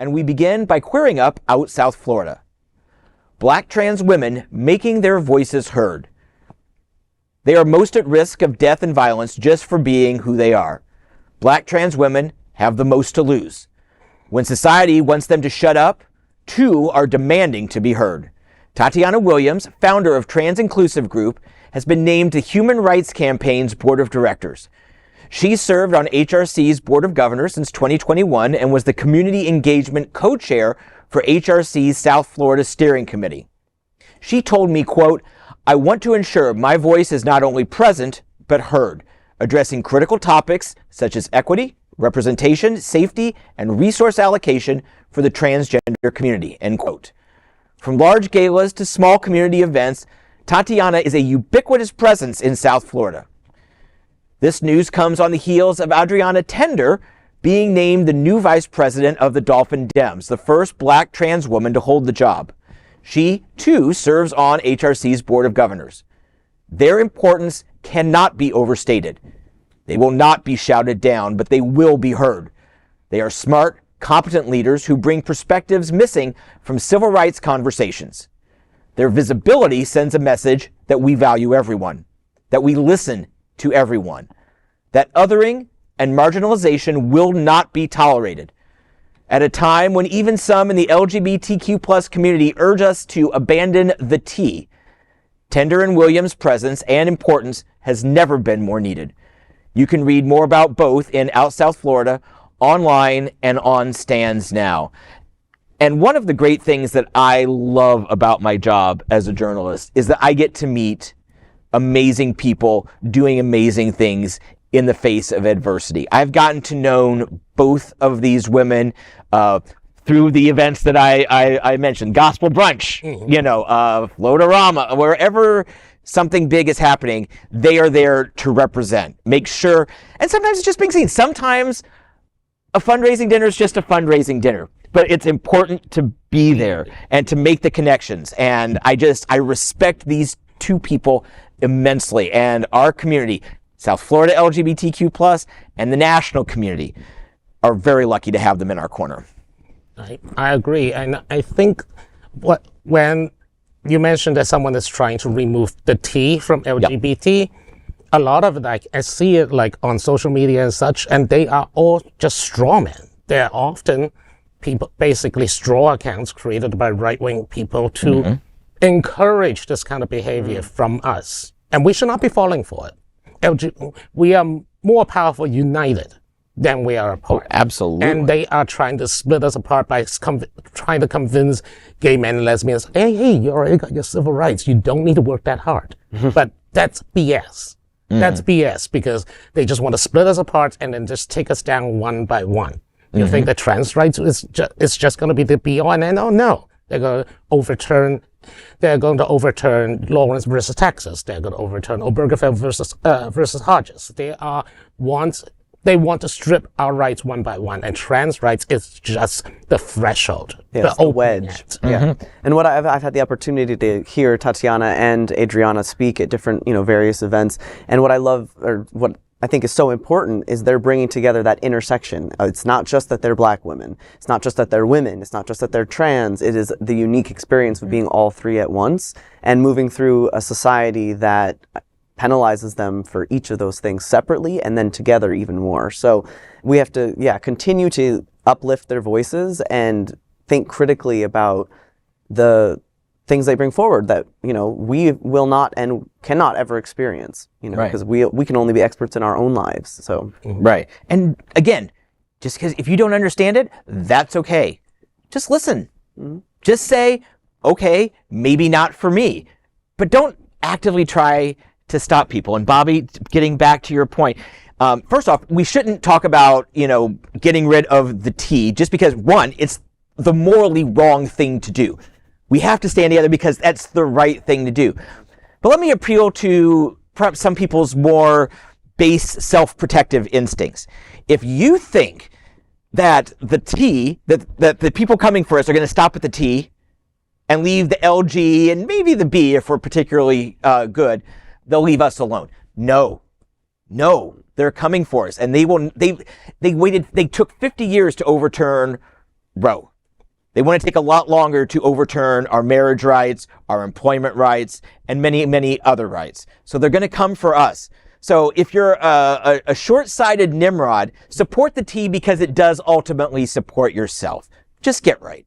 and we begin by queering up out South Florida. Black trans women making their voices heard. They are most at risk of death and violence just for being who they are. Black trans women have the most to lose. When society wants them to shut up, two are demanding to be heard. Tatiana Williams, founder of TransInclusive Group, has been named to Human Rights Campaign's Board of Directors. She served on HRC's Board of Governors since 2021 and was the Community Engagement Co-Chair for HRC's South Florida Steering Committee. She told me, quote, "I want to ensure my voice is not only present, but heard, addressing critical topics such as equity, representation, safety, and resource allocation for the transgender community," end quote. From large galas to small community events, Tatiana is a ubiquitous presence in South Florida. This news comes on the heels of Adrianna Tender being named the new vice president of the Dolphin Dems, the first black trans woman to hold the job. She, too, serves on HRC's Board of Governors. Their importance cannot be overstated. They will not be shouted down, but they will be heard. They are smart, competent leaders who bring perspectives missing from civil rights conversations. Their visibility sends a message that we value everyone, that we listen to everyone, that othering and marginalization will not be tolerated. At a time when even some in the LGBTQ+ community urge us to abandon the T, Tender and Williams' presence and importance has never been more needed. You can read more about both in Out South Florida, online, and on stands now. And one of the great things that I love about my job as a journalist is that I get to meet amazing people doing amazing things in the face of adversity. I've gotten to know both of these women through the events that I mentioned, Gospel Brunch, Floatorama, wherever something big is happening, they are there to represent, make sure, and sometimes it's just being seen. Sometimes a fundraising dinner is just a fundraising dinner, but it's important to be there and to make the connections. And I respect these two people immensely, and our community, South Florida LGBTQ+, and the national community are very lucky to have them in our corner. I agree, and I think when you mentioned that someone is trying to remove the T from LGBT, yep. A lot of it, I see it like on social media and such, and they are all just straw men. They're often people, basically straw accounts created by right-wing people to encourage this kind of behavior from us. And we should not be falling for it. We are more powerful united than we are apart. Oh, absolutely. And they are trying to split us apart by trying to convince gay men and lesbians, hey, you already got your civil rights. You don't need to work that hard. But that's BS. That's BS, because they just want to split us apart and then just take us down one by one. You think that trans rights is just going to be the be-all and end-all? No. They're going to overturn Lawrence versus Texas. They're going to overturn Obergefell versus Hodges. They want to strip our rights one by one, and trans rights is just the threshold, the wedge. Yeah. And what I've had the opportunity to hear Tatiana and Adrianna speak at different, various events, and what I love, or what I think is so important, is they're bringing together that intersection. It's not just that they're black women. It's not just that they're women. It's not just that they're trans. It is the unique experience of being all three at once and moving through a society that penalizes them for each of those things separately and then together even more. So we have to, continue to uplift their voices and think critically about the things they bring forward that, we will not and cannot ever experience, because we can only be experts in our own lives. So. Right. And again, just because if you don't understand it, that's okay. Just listen. Just say, okay, maybe not for me, but don't actively try to stop people. And Bobby, getting back to your point, first off, we shouldn't talk about, getting rid of the T just because, one, it's the morally wrong thing to do. We have to stand together because that's the right thing to do. But let me appeal to perhaps some people's more base self-protective instincts. If you think that the T, that the people coming for us are going to stop at the T and leave the LG and maybe the B if we're particularly good, they'll leave us alone. No, they're coming for us, and they took 50 years to overturn Roe. They want to take a lot longer to overturn our marriage rights, our employment rights, and many, many other rights. So they're going to come for us. So if you're a short-sighted Nimrod, support the T because it does ultimately support yourself. Just get right.